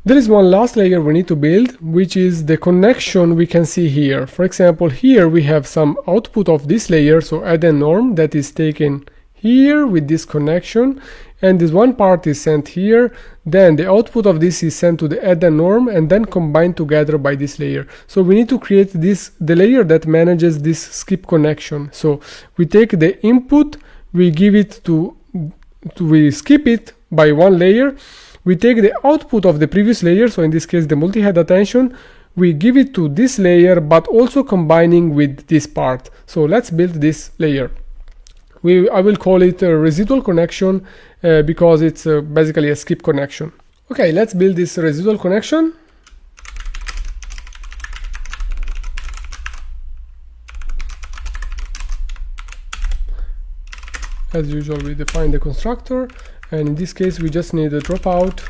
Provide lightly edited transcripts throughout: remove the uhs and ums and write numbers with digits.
There is one last layer we need to build, which is the connection we can see here. For example, here we have some output of this layer, so add a norm that is taken here with this connection, and this one part is sent here. Then the output of this is sent to the add a norm and then combined together by this layer. So we need to create the layer that manages this skip connection. So we take the input, we give it we skip it by one layer. We take the output of the previous layer, so in this case the multi-head attention, we give it to this layer, but also combining with this part. So let's build this layer. I will call it a residual connection because it's basically a skip connection. Okay, let's build this residual connection. As usual, we define the constructor, and in this case we just need a dropout.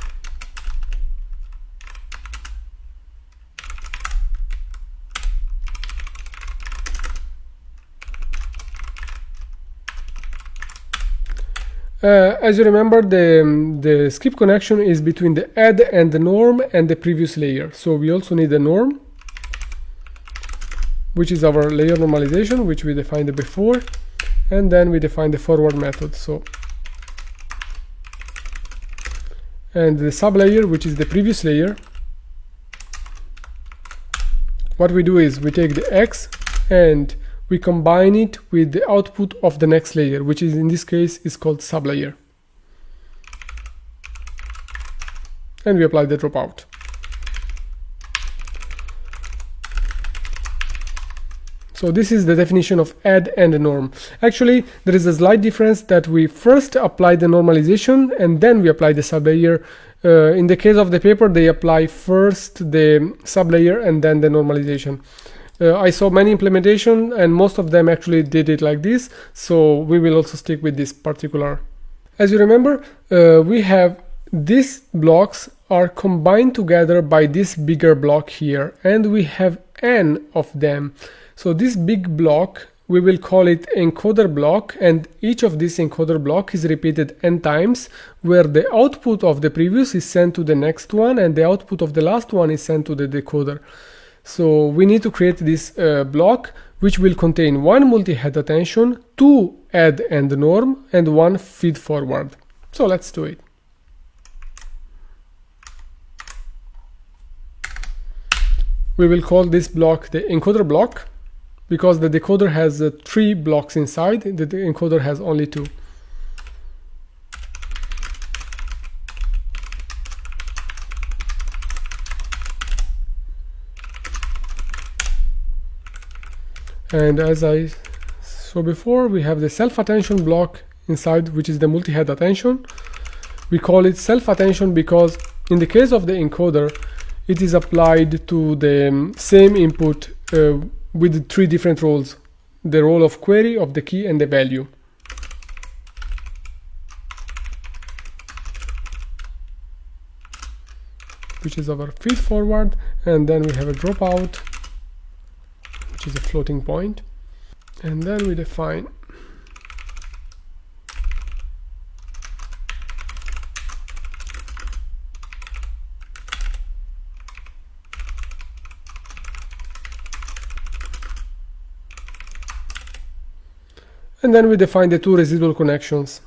As you remember, the skip connection is between the add and the norm and the previous layer. So we also need a norm, which is our layer normalization, which we defined before, and then we define the forward method. So, and the sublayer, which is the previous layer, what we do is we take the x and we combine it with the output of the next layer, which is in this case is called sublayer, and we apply the dropout. So this is the definition of add and norm. Actually, there is a slight difference that we first apply the normalization and then we apply the sublayer. In the case of the paper, they apply first the sublayer and then the normalization. I saw many implementation and most of them actually did it like this, so we will also stick with this particular. As you remember, we have these blocks are combined together by this bigger block here, and we have n of them. So this big block, we will call it encoder block, and each of this encoder block is repeated n times, where the output of the previous is sent to the next one and the output of the last one is sent to the decoder. So we need to create this block, which will contain one multi-head attention, two add and norm, and one feed forward. So let's do it. We will call this block the encoder block, because the decoder has 3 blocks inside, the encoder has only 2. And as I saw before, we have the self-attention block inside, which is the multi-head attention. We call it self-attention because in the case of the encoder, it is applied to the same input with 3 different roles: the role of query, of the key, and the value. Which is our feed forward, and then we have a dropout, which is a floating point, and then we define the 2 residual connections.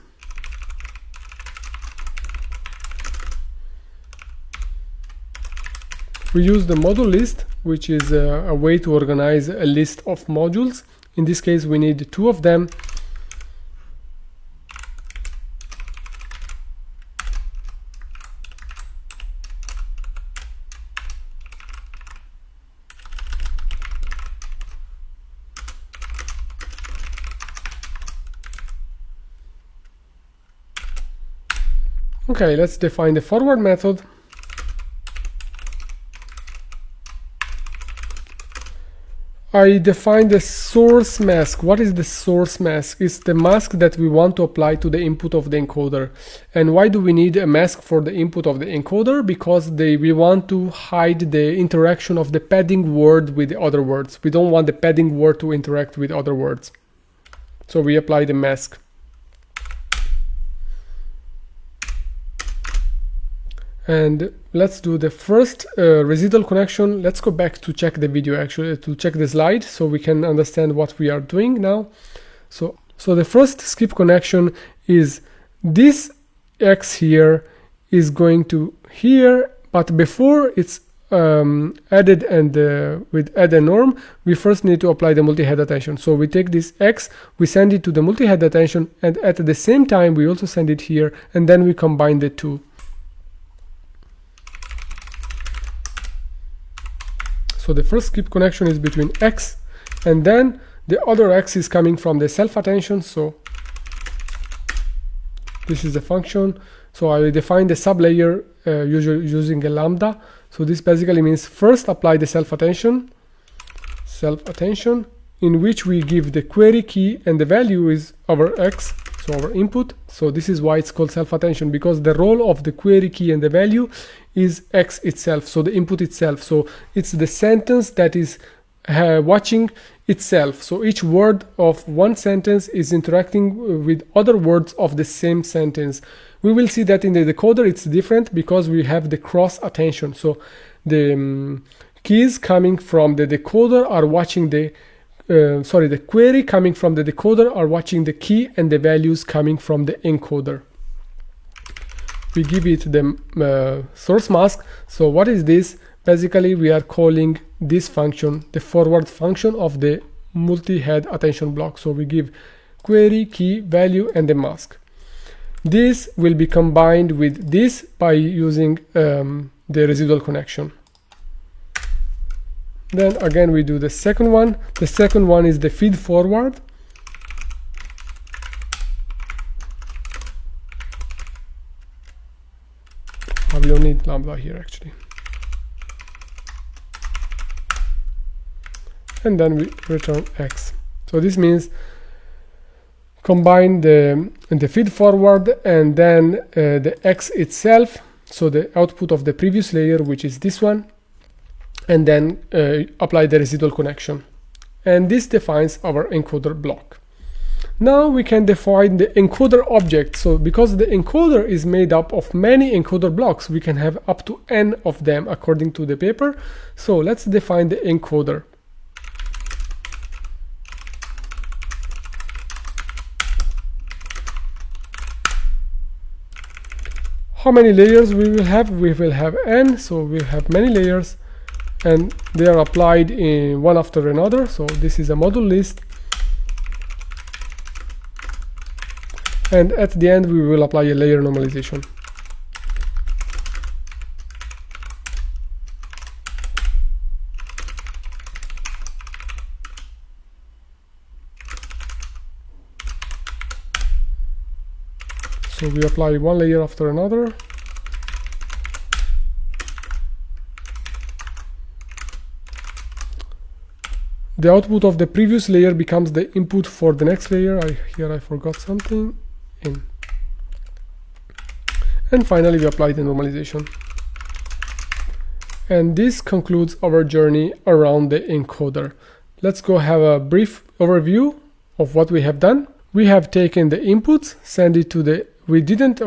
We use the module list, which is a way to organize a list of modules. In this case, we need 2 of them. Okay, let's define the forward method. I define the source mask. What is the source mask? It's the mask that we want to apply to the input of the encoder. And why do we need a mask for the input of the encoder? Because we want to hide the interaction of the padding word with the other words. We don't want the padding word to interact with other words. So we apply the mask. And let's do the first residual connection. Let's go back to check the video, actually, to check the slide, so we can understand what we are doing now. So the first skip connection is this X here is going to here, but before it's added and with add and norm, we first need to apply the multi-head attention. So we take this X, we send it to the multi-head attention, and at the same time we also send it here, and then we combine the two. So the first skip connection is between X, and then the other X is coming from the self attention. So this is the function. So I define the sublayer usually using a lambda. So this basically means first apply the self attention, in which we give the query key, and the value is our X, so our input. So this is why it's called self attention, because the role of the query key and the value is X itself, so the input itself. So it's the sentence that is watching itself. So each word of one sentence is interacting with other words of the same sentence. We will see that in the decoder it's different because we have the cross attention. So the keys coming from the decoder are watching the the query coming from the decoder are watching the key, and the values coming from the encoder. We give it the source mask. So what is this? Basically we are calling this function the forward function of the multi-head attention block. So we give query, key, value, and the mask. This will be combined with this by using the residual connection. Then again we do the second one. The second one is the feed forward. We don't need lambda here actually. And then we return X. So this means combine the feed forward and then the X itself, so the output of the previous layer, which is this one, and then apply the residual connection. And this defines our encoder block. Now we can define the encoder object. So because the encoder is made up of many encoder blocks, we can have up to n of them according to the paper. So let's define the encoder. How many layers we will have? We will have n, so we have many layers, and they are applied in one after another. So this is a module list, and at the end we will apply a layer normalization. So we apply one layer after another. The output of the previous layer becomes the input for the next layer. Here I forgot something. And finally we apply the normalization. And this concludes our journey around the encoder. Let's go have a brief overview of what we have done. We have taken the inputs, send it to the we didn't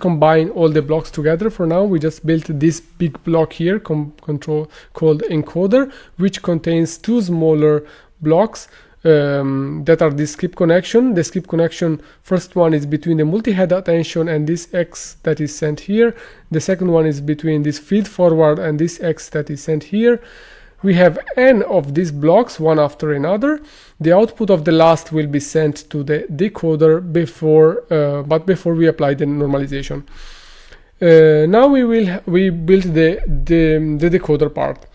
combine all the blocks together for now. We just built this big block here called encoder, which contains two smaller blocks that are the skip connection. The skip connection, first one is between the multi-head attention and this X that is sent here. The second one is between this feed forward and this X that is sent here. We have n of these blocks, one after another. The output of the last will be sent to the decoder before we apply the normalization. Now we build the decoder part.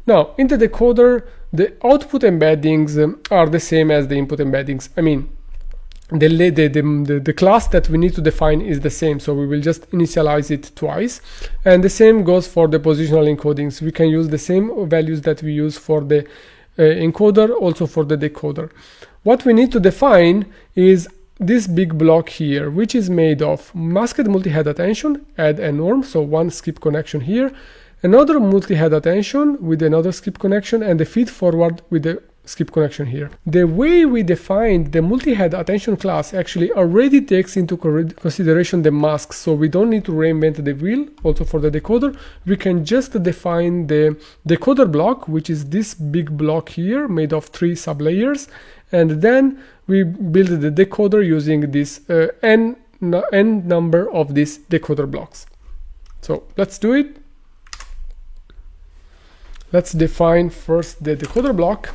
Now in the decoder, the output embeddings are the same as the input embeddings. I mean, the class that we need to define is the same, so we will just initialize it twice, and the same goes for the positional encodings. We can use the same values that we use for the encoder also for the decoder. What we need to define is this big block here, which is made of masked multi-head attention, add and norm, so one skip connection here, another multi-head attention with another skip connection, and the feed forward with the skip connection here. The way we defined the multi-head attention class actually already takes into consideration the masks, so we don't need to reinvent the wheel. Also for the decoder, we can just define the decoder block, which is this big block here made of 3 sublayers, and then we build the decoder using this n number of these decoder blocks. So let's do it. Let's define first the decoder block.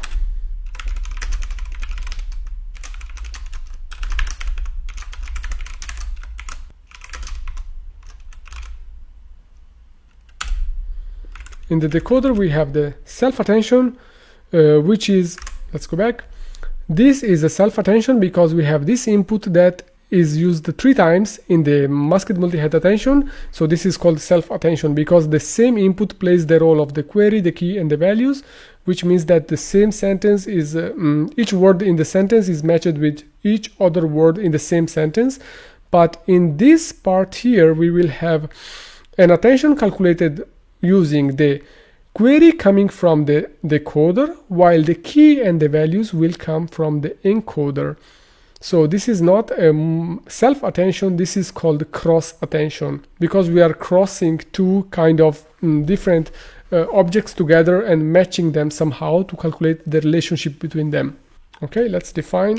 In the decoder, we have the self-attention, which is, let's go back. This is a self-attention because we have this input that is used 3 times in the masked multi-head attention. So this is called self-attention because the same input plays the role of the query, the key, and the values, which means that the same sentence is, each word in the sentence is matched with each other word in the same sentence. But in this part here, we will have an attention calculated using the query coming from the decoder, while the key and the values will come from the encoder. So this is not a self-attention, this is called cross-attention, because we are crossing 2 kind of different objects together and matching them somehow to calculate the relationship between them. Okay, let's define.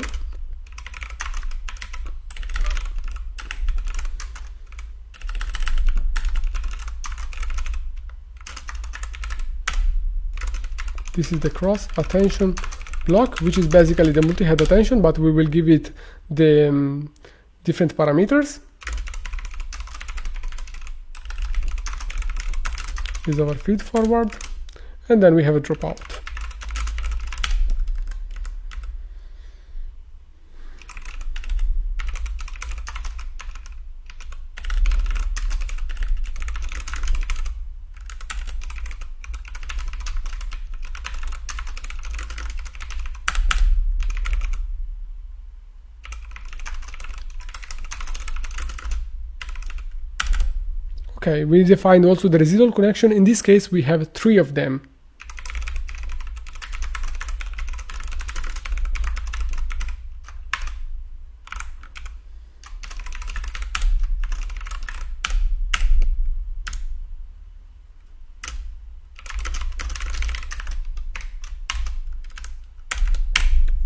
This is the cross attention block, which is basically the multi-head attention, but we will give it the different parameters. This is our feed forward, and then we have a dropout. Okay, we defined also the residual connection. In this case, we have 3 of them.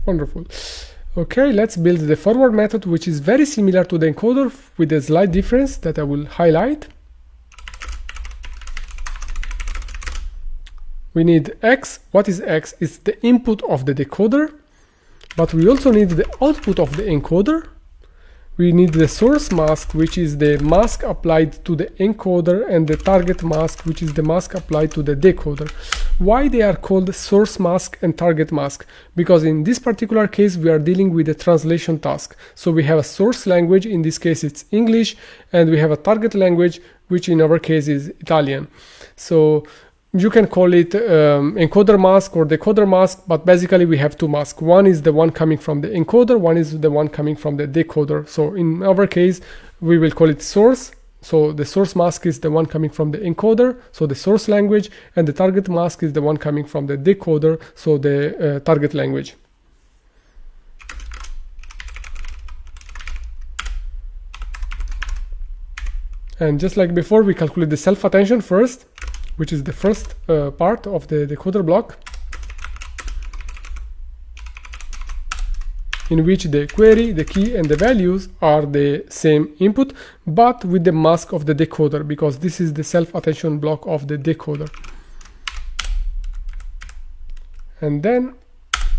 Wonderful. Okay, let's build the forward method, which is very similar to the encoder with a slight difference that I will highlight. We need X. What is X? It's the input of the decoder, but we also need the output of the encoder. We need the source mask, which is the mask applied to the encoder, and the target mask, which is the mask applied to the decoder. Why they are called source mask and target mask? Because in this particular case, we are dealing with a translation task. So we have a source language, in this case it's English, and we have a target language, which in our case is Italian. So you can call it encoder mask or decoder mask, but basically we have 2 masks. One is the one coming from the encoder, one is the one coming from the decoder. So in our case, we will call it source. So the source mask is the one coming from the encoder, so the source language, and the target mask is the one coming from the decoder, so the target language. And just like before, we calculate the self-attention first, which is the first part of the decoder block, in which the query, the key, and the values are the same input, but with the mask of the decoder, because this is the self-attention block of the decoder. And then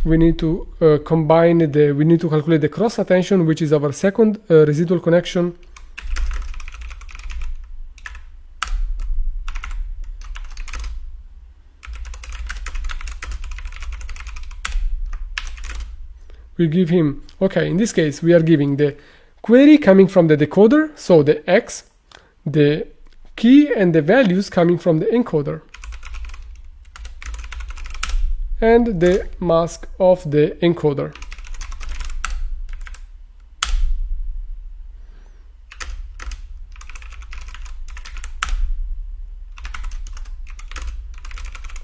we need to we need to calculate the cross attention, which is our second residual connection. We give him, okay, in this case, we are giving the query coming from the decoder, so the X, the key and the values coming from the encoder, and the mask of the encoder.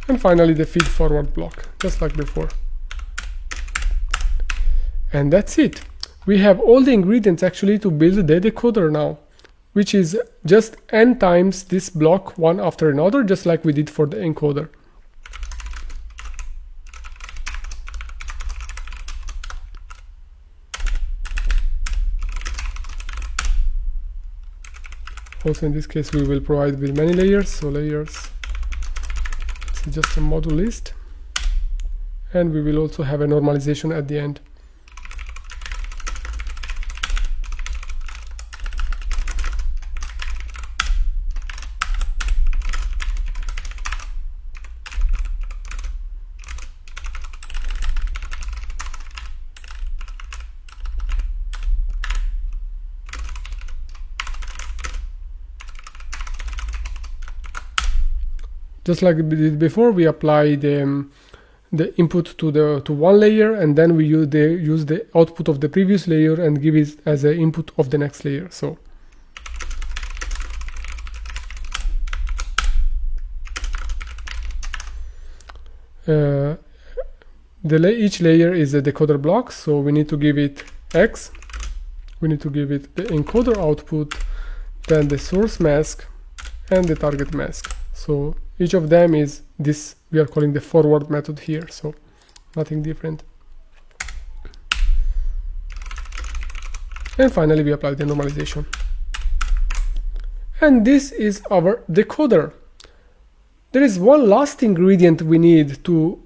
And finally, the feed forward block, just like before. And that's it. We have all the ingredients actually to build the decoder now, which is just n times this block one after another, just like we did for the encoder. Also in this case we will provide with many layers, so layers, it's just a module list, and we will also have a normalization at the end. Just like we did before, we apply the input to one layer, and then we use the output of the previous layer and give it as an input of the next layer. So each layer is a decoder block, so we need to give it X, we need to give it the encoder output, then the source mask and the target mask. So each of them is this, we are calling the forward method here, so nothing different. And finally we apply the normalization. And this is our decoder. There is one last ingredient we need to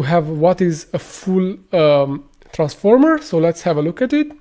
have what is a full transformer, so let's have a look at it.